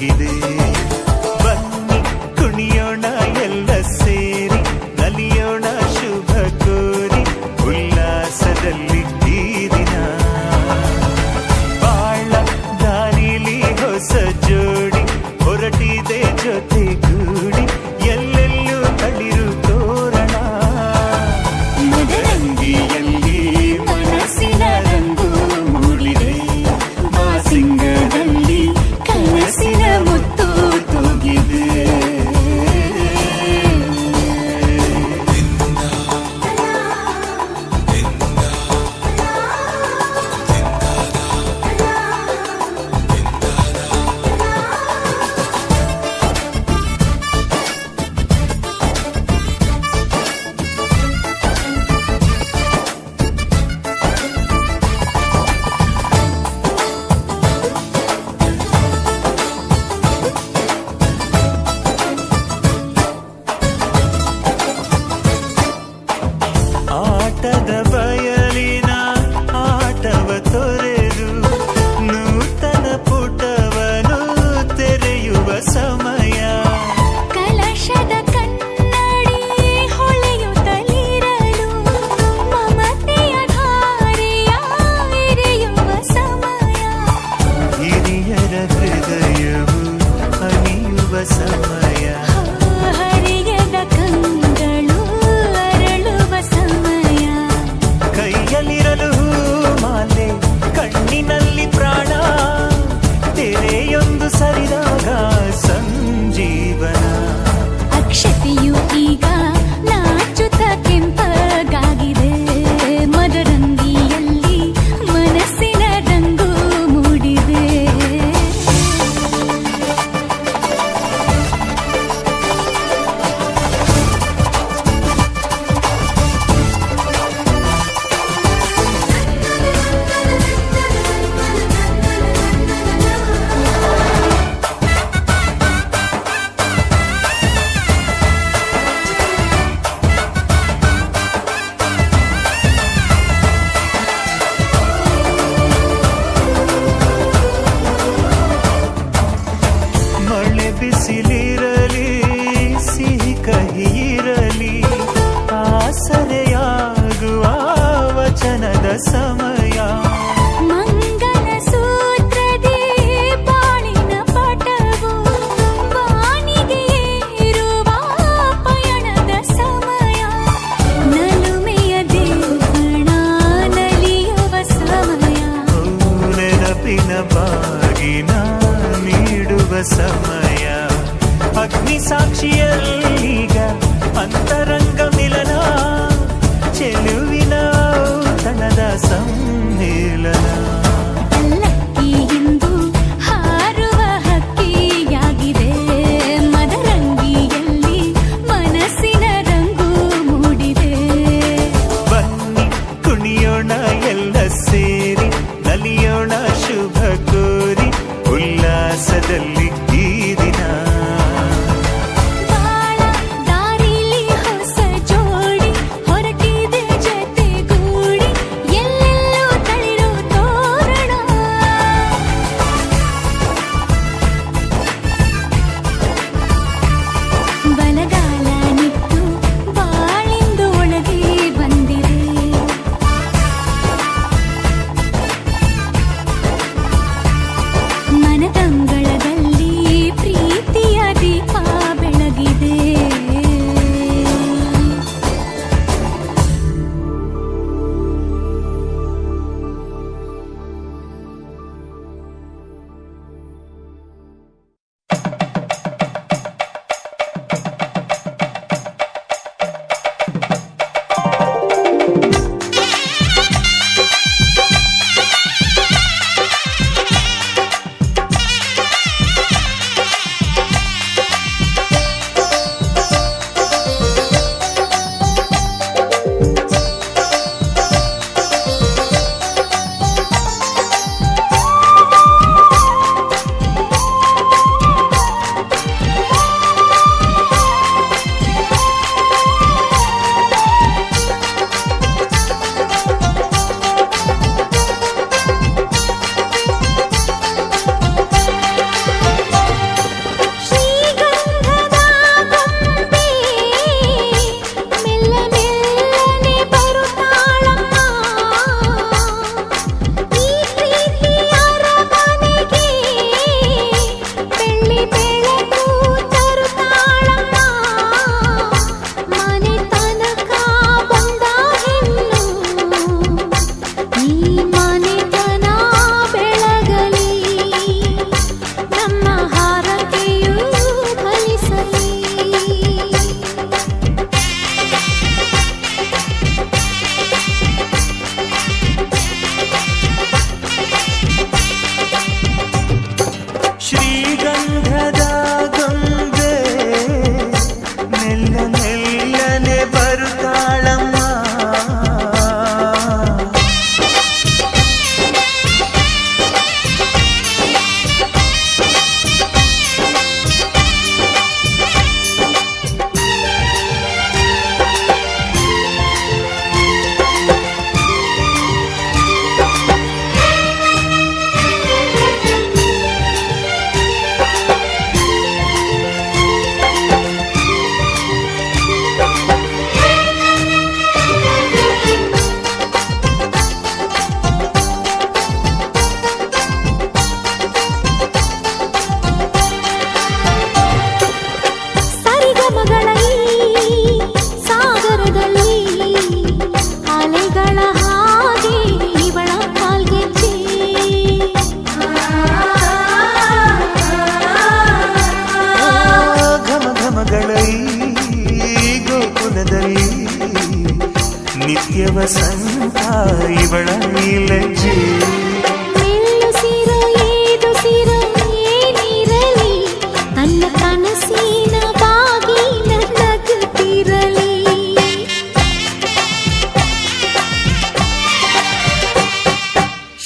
ಆಗಿದೆ. ಬನ್ನಿ ಕುಣಿಯೋಣ ಎಲ್ಲ ಸೇರಿ, ನಲಿಯೋಣ ಶುಭ ಕೋರಿ, ಉಲ್ಲಾಸದಲ್ಲಿ ಈ ದಿನ. ಬಾಳ ದಾರಿಲಿ ಹೊಸ ಜೋಡಿ ಹೊರಟಿದೆ ಜೊತೆಗೂಡಿ, ಎಲ್ಲೆಲ್ಲೂ ತಳಿರು ತೋರಣ. ಮದರಂಗಿಯಲ್ಲಿ ಮನಸ್ಸಿನ ರಂಗು ಮೂಡಿದೆ, ಮಾಸಿಂಗದಲ್ಲಿ ಕನಸಿನ ಮುತ್ತು ತೂಗಿದೆ. ಆಟದ ಬಯಲಿನ ಆಟವ ತೊರೆದು ನೂತನ ಪುಟವನು ತೆರೆಯುವ ಸಮಯ. ಕಲಶದ ಕನ್ನಡಿ ಹೊಳೆಯುತ್ತಲಿರಲು ಮಮತೆಯ ಧಾರೆಯ ಎರೆಯುವ ಸಮಯ. ಹಿರಿಯರ ಹೃದಯವು ಹನಿಯುವ ಸಮಯ. ಹರಿಯದ ಕಂಗಳು ಅರಳುವ ಸಮಯ. ಕೈಯಲ್ಲಿರಲು ಮಾಲೆ, ಕಣ್ಣಿನಲ್ಲಿ ಪ್ರಾಣ, ತೆರೆಯೊಂದು ಸರಿದಾಗ ಸಂಜೀವನ. ಅಕ್ಷತೆಯು ಈಗ ನಾಚುತ್ತ ಕೆಂಪಗಾಗಿದೆ, ಮದರಂಗಿಯಲ್ಲಿ ಮನಸ್ಸಿನ ರಂಗು ಮೂಡಿದೆ. ಮಳೆ ಬಿಸಿಲಿರಲಿ, ಸಿಹಿ ಕಹಿ ಇರಲಿ, ಆಸರೆಯಾಗುವ ವಚನದ ಸಮಯ. ಮಂಗಲ ಸೂತ್ರದಿ ಬಾಳಿನ ಪಟವು ಬಾನಿಗೆ ಏರುವ ಪಯಣದ ಸಮಯ. ನಲುಮೆಯ ದೇವಣ ನಲಿಯುವ ಸಮಯ. ನೆನಪಿನ ಬಾಗಿನ ನೀಡುವ ಸಮಯ. ಅಗ್ನಿ ಸಾಕ್ಷಿಯಲ್ಲೀಗ ಅಂತರಂಗ ಮಿಲನ, ಚೆಲುವಿನ ತನದ ಸಮ್ಮೇಳನ. ಪಲ್ಲಕ್ಕಿ ಎಂದು ಹಾರುವ ಹಕ್ಕಿಯಾಗಿದೆ, ಮದರಂಗಿಯಲ್ಲಿ ಮನಸ್ಸಿನ ರಂಗು ಮೂಡಿದೆ. ಬನ್ನಿ ಕುಣಿಯೋಣ ಎಲ್ಲ ಸೇರಿ, ನಲಿಯೋಣ ಶುಭ ಕೋರಿ, ಉಲ್ಲಾಸದಲ್ಲಿ ಈ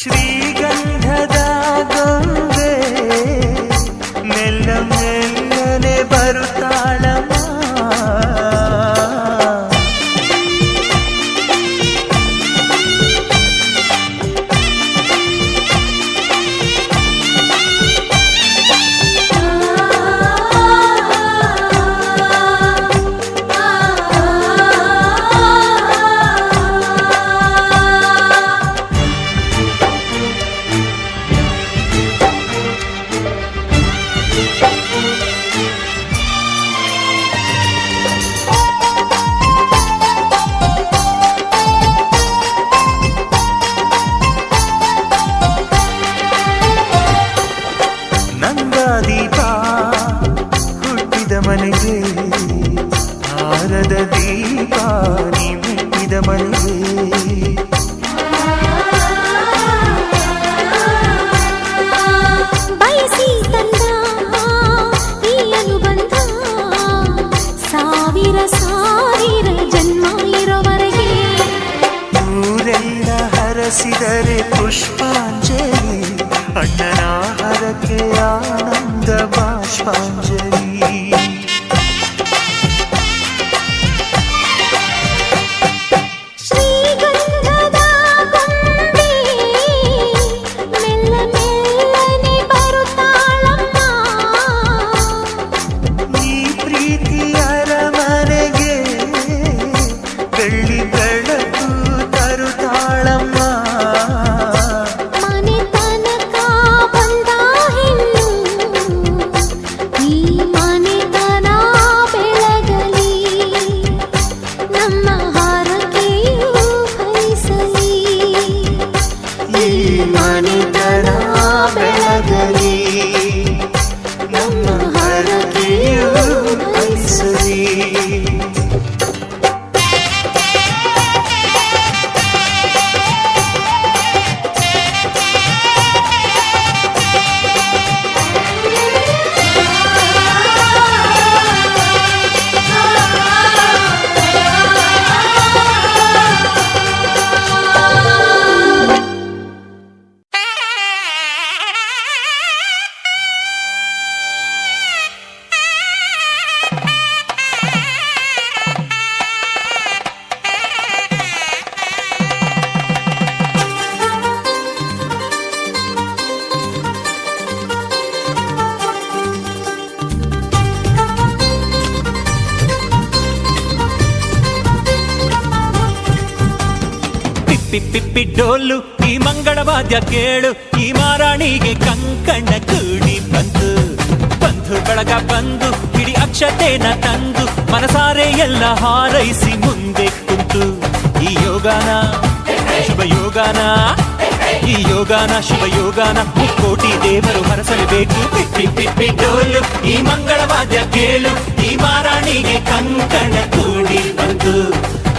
ಶ್ರೀಗಂಧದ ಗೊಂಬೆ ಮೆಲ್ಲ ಮೆಲ್ಲನೆ ಬರುತ್ತಾಳಮ್ಮ. ನಂದಾದೀಪ ಹುಟ್ಟಿದ ಮನೆಗೆ ಹಾರದ ದೀಪ ನೀ ಮೆಟ್ಟಿದ ಮನೆಗೆ. ಬಯಸಿ ತಂದ ಈ ಅನುಬಂಧ ಸಾವಿರ ಸಾವಿರ ಜನ್ಮ ಇರೋವರೆಗೆ. ಊರೆಲ್ಲ ಹರಸಿದರೆ ಪುಷ್ಪಾಂಜಲಿ, ಅಣ್ಣನ ಹರಕೆ ಆನಂದ ಬಾಷ್ಪಾಂಜಲಿ. ಶ್ರೀಗಂಧದ ಗೊಂಬೆ ಮೆಲ್ಲ ಮೆಲ್ಲನೆ ಬರುತ್ತಾಳಮ್ಮ. ಈ ಪ್ರೀತಿಯ ಅರಮನೆಗೆ ಬೆಳ್ಳಿ ಬೆಳಕು ತರುತ್ತಾಳಮ್ಮ. ಮನೆ ತನಕ ಬಂದ ಹೆಣ್ಣು ಈ ಮನೆತನ ಬೆಳಗಲಿ, ನಮ್ಮ ಹಾರಕೆಯು ಫಲಿಸಲಿ. ಈ ಮನೆತನ ಬೆಳಗಲಿ, ನಮ್ಮ ಹರಕೆಯು ಫಲಿಸಲಿ. ಪಿಪ್ಪಿ ಡೋಲು ಈ ಮಂಗಳವಾದ್ಯ ಕೇಳು, ಈ ಮಾರಾಣಿಗೆ ಕಂಕಣ ಕೂಡಿ ಬಂತು. ಬಂಧು ಬಳಗ ಬಂದು ಹಿಡಿ ಅಕ್ಷತೆನ ತಂದು ಮನಸಾರೆ ಎಲ್ಲ ಹಾರೈಸಿ ಮುಂದೆ ಕುಂತು. ಈ ಯೋಗಾನ ಶುಭ ಯೋಗಾನ, ಈ ಯೋಗಾನ ಶುಭ ಯೋಗಾನ ಮುಕ್ಕೋಟಿ ದೇವರು ಹರಸಲೇಬೇಕು. ಪಿಪ್ಪಿ ಡೋಲು ಈ ಮಂಗಳವಾದ್ಯ ಕೇಳು, ಈ ಮಾರಾಣಿಗೆ ಕಂಕಣ ಕೂಡಿ ಬಂತು.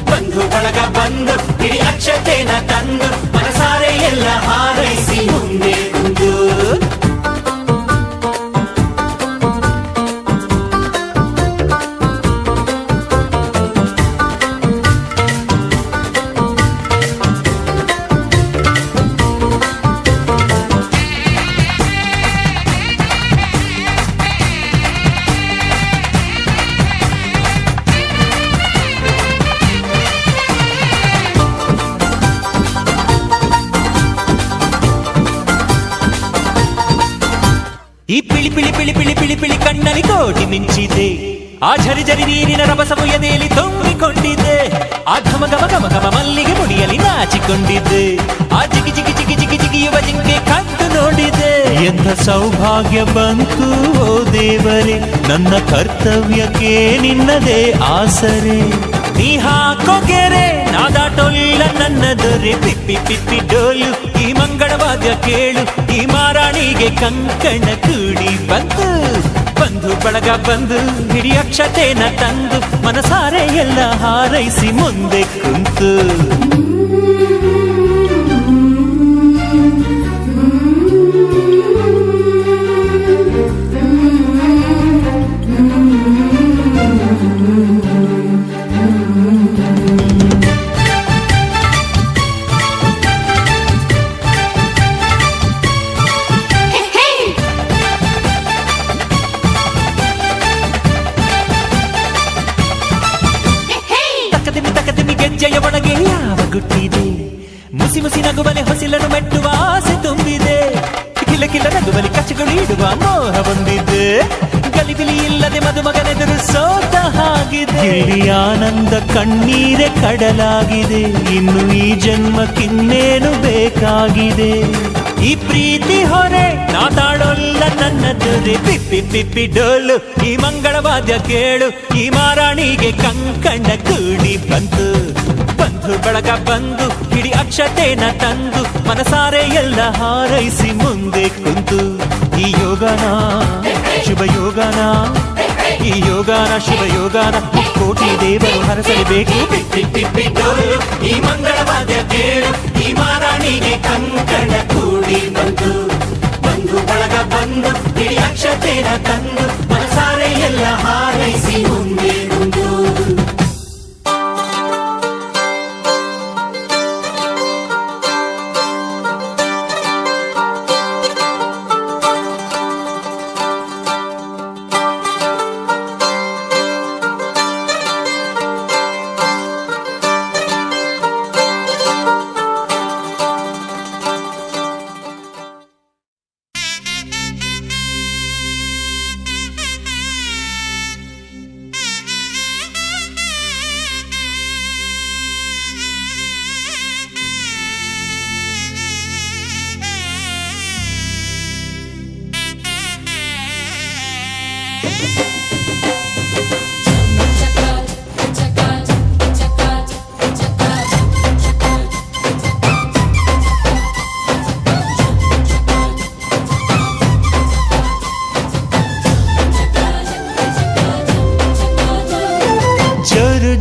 ಬಂಧು ಬಳಗ ಬಂದು ಹಿಡಿ ಅಕ್ಷತೆನ ತಂದು ಮನಸಾರೆ ಎಲ್ಲ ಹಾರೈಸಿ ಮುಂದೆ ಕುಂದು. ಈ ಪಿಳಿ ಪಿಳಿ ಪಿಳಿ ಪಿಳಿ ಪಿಳಿ ಪಿಳಿ ಕಣ್ಣಲ್ಲಿ ಕೋಟಿ ಮಿಂಚಿದೆ. ಆ ಝರಿ ಝರಿ ನೀರಿನ ರಭಸವು ಎದೆಯಲ್ಲಿ ತುಂಬಿಕೊಂಡಿದ್ದೆ. ಆ ಘಮ ಘಮ ಘಮ ಘಮ ಮಲ್ಲಿಗೆ ಮುಡಿಯಲ್ಲಿ ನಾಚಿಕೊಂಡಿದ್ದೆ. ಆ ಜಿಗಿ ಜಿಗಿ ಜಿಗಿ ಜಿಗಿ ಜಿಗಿಯುವ ಜಿಂಕೆ ಕಂಡು ನೋಡಿದೆ. ಎಂಥ ಸೌಭಾಗ್ಯ ಬಂತು ಓ ದೇವರೇ, ನನ್ನ ಕರ್ತವ್ಯಕ್ಕೆ ನಿನ್ನದೇ ಆಸರೆ. ನೀ ಹಾಕೋ ಗೆರೆ ನಾದಾಟೊಲ್ಲ ನನ್ನ ದೊರೆ. ಪಿಪ್ಪಿ ಪಿಪ್ಪಿ ಡೋಲು ಈ ಮಂಗಳವಾದ್ಯ ಕೇಳು, ಈ ಮಾರಾಣಿಗೆ ಕಂಕಣ ಕೂಡಿ ಬಂತು. ಬಂಧು ಬಳಗ ಬಂದು ಹಿಡಿ ಅಕ್ಷತೆನ ತಂದು ಮನಸಾರೆ ಎಲ್ಲ ಹಾರೈಸಿ ಮುಂದೆ ಕುಂತು. ಕಿಲ ನಗುವಲಿ ಕಚ್ಚಗಳು ಇಡುವ ಮೋಹ ಬಂದಿದ್ದೆ ಗಲಿಬಿಲಿ ಇಲ್ಲದೆ ಮದುಮಗನೆದುರು ಸೋತ ಹಾಗಿದೆ ಇಲ್ಲಿ ಆನಂದ ಕಣ್ಣೀರೆ ಕಡಲಾಗಿದೆ ಇನ್ನು ಈ ಜನ್ಮಕ್ಕಿನ್ನೇನು ಬೇಕಾಗಿದೆ ಈ ಪ್ರೀತಿ ಹೊರೆ ನಾ ತಾಳೊಲ್ಲ ನನ್ನ ದೊರೆ ಪಿಪ್ಪಿ ಪಿಪ್ಪಿ ಡೋಲು ಈ ಮಂಗಳವಾದ್ಯ ಕೇಳು ಈ ಮಾರಾಣಿಗೆ ಕಂಕಣ ಕೂಡಿ ಬಂತು ಬಂಧು ಬಳಗ ಬಂದು ಹಿಡಿ ಅಕ್ಷತೆನ ತಂದು ಮನಸಾರೆ ಎಲ್ಲ ಹಾರೈಸಿ ಮುಂದೆ ಕುಂತು ಈ ಯೋಗನ ಶುಭ ಯೋಗನ ಈ ಯೋಗನ ಶುಭ ಯೋಗನ ಕೋಟಿ ದೇವರು ಹರಸಲೇಬೇಕು ಪಿಪ್ಪಿ ಪಿಪ್ಪಿ ಡೋಲು ಈ ಮಂಗಳವಾದ್ಯ ಕೇಳು ಈ ಮಾರಾಣಿಗೆ ಕಂಕಣ ಕೂಡಿ ಬಂತು ಬಂಧು ಬಳಗ ಬಂದು ಹಿಡಿ ಅಕ್ಷತೆನ ತಂದು ಮನಸಾರೆ ಎಲ್ಲ ಹಾರೈಸಿ ಮುಂದೆ ಕುಂತು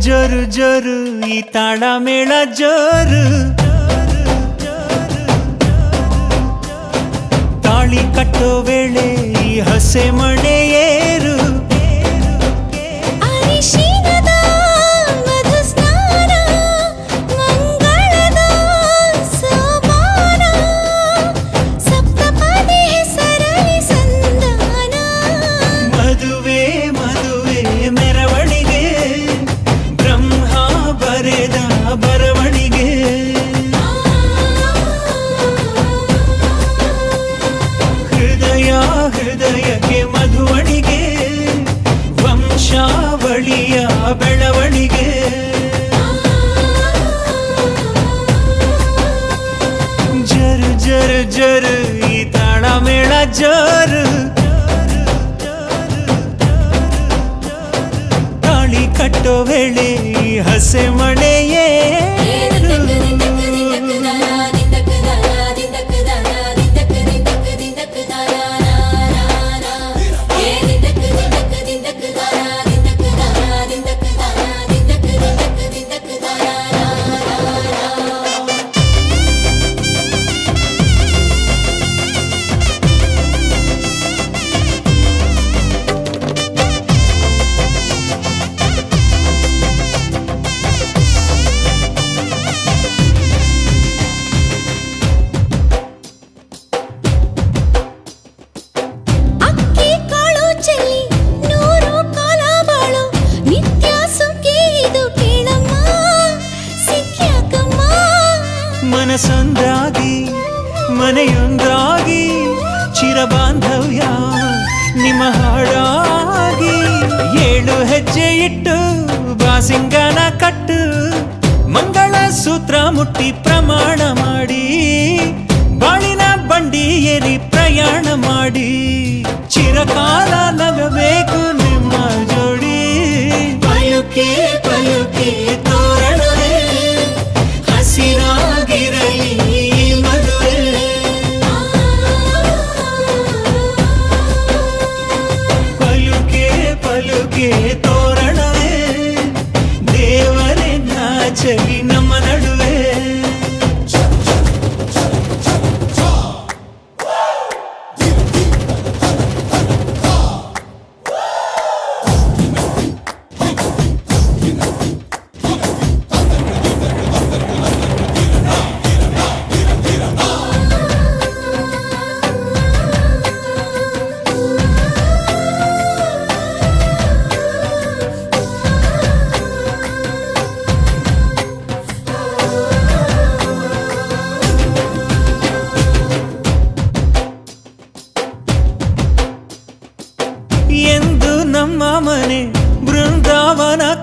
ಜೋರು ಜೋರು ಈ ತಾಳ ಮೇಳ ಜೋರು ತಾಳಿ ಕಟ್ಟೋ ವೇಳೆ ಈ ಹಸೆ ಮಣೆ ಏರು ಅರಿಶಿನದ ಮಧು ಸ್ನಾನ ಮಂಗಳದ ಸೋಪಾನ ಸಪ್ತಪದಿ ಹೆಸರಲಿ ಸಂಧಾನ ಮದುವೆ ಮದುವೆ ಮೆರವಣಿಗೆ ಬ್ರಹ್ಮ ಬರೆದ ಬರವಣಿಗೆ ಹೃದಯ ಹೃದಯಕ್ಕೆ ಮಧುವಣಿಗೆ ವಂಶಾವಳಿಯ ಬೆಳವಣಿಗೆ ಜರು ಜರು ಜರು ಈ ತಾಳ ಮೇಳ ಜರು ತಾಳಿ ಕಟ್ಟೋ ವೇಳೆ ಈ ಹಸೆ ಮಣೆಯೇ ಅಕ್ಕಿ ಕಾಳು ಚೆಲ್ಲಿ ನೂರು ಕಾಲ ಬಾಳು ನಿತ್ಯ ಸುಖಿ ಇದು ಕೇಳಮ್ಮ ಸಿಕ್ಕ್ಯಾಕಮ್ಮ ಮನಸೊಂದಾಗಿ ಮನೆಯೊಂದಾಗಿ ಚಿರಬಾಂಧವ್ಯ ನಿಮ್ಮ ಹಾಡಾಗಿ 7 ಹೆಜ್ಜೆ ಇಟ್ಟು ಬಾಸಿಂಗನ ಕಟ್ಟು ಮಂಗಳ ಸೂತ್ರ ಮುಟ್ಟಿ ಪ್ರಮಾಣ ಮಾಡಿ ಬಾಳಿನ ಬಂಡಿ ಏರಿ ಪ್ರಯಾಣ ಮಾಡಿ ಚಿರಕಾಲ ನಗಬೇಕು ನಿಮ್ಮ ಜೋಡಿ ಪಯುಕೆ ಪಯುಕೆ ತೋರಣವೇ ಹಸಿರಾಗಿರಲಿ ಈ ಮದುವೆ ಪಲುಕೆ ಪಲುಕೆ ತೋರಣವೇ ದೇವರೇ ನಾಚಲಿ ನಮ್ಮ ನಡುವೆ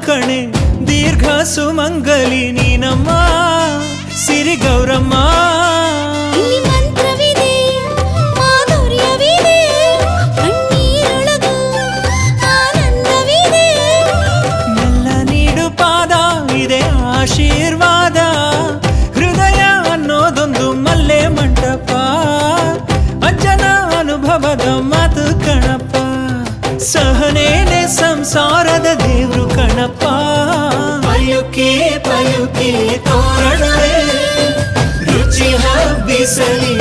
ಕಣೆ ದೀರ್ಘ ಸುಮಂಗಲಿ ನೀನಮ್ಮ ಸಿರಿ ಗೌರಮ್ಮ ಇಲ್ಲಿ ಮಂತ್ರವಿದೆ ಮಾಧುರ್ಯವಿದೆ ಕಣ್ಣೀರೊಳಗೂ ಆನಂದವಿದೆ ಮೆಲ್ಲ ನೀಡು ಪಾದ ಇದೆ ಆಶೀರ್ವಾದ ಹೃದಯ ಅನ್ನೋದೊಂದು ಮಲ್ಲೆ ಮಂಟಪ ಅಜ್ಜನ ಅನುಭವದ ಮಾತು ಕಣಪ್ಪ ಸಹನೇನೆ ಸಂಸಾರದ ದೇವ್ರು ಕಣಪ್ಪ ಪಯುಕೆ ಪಯುಕೆ ತೋರಣವೇ ರುಚಿ ಹಬ್ಬಿಸಲಿ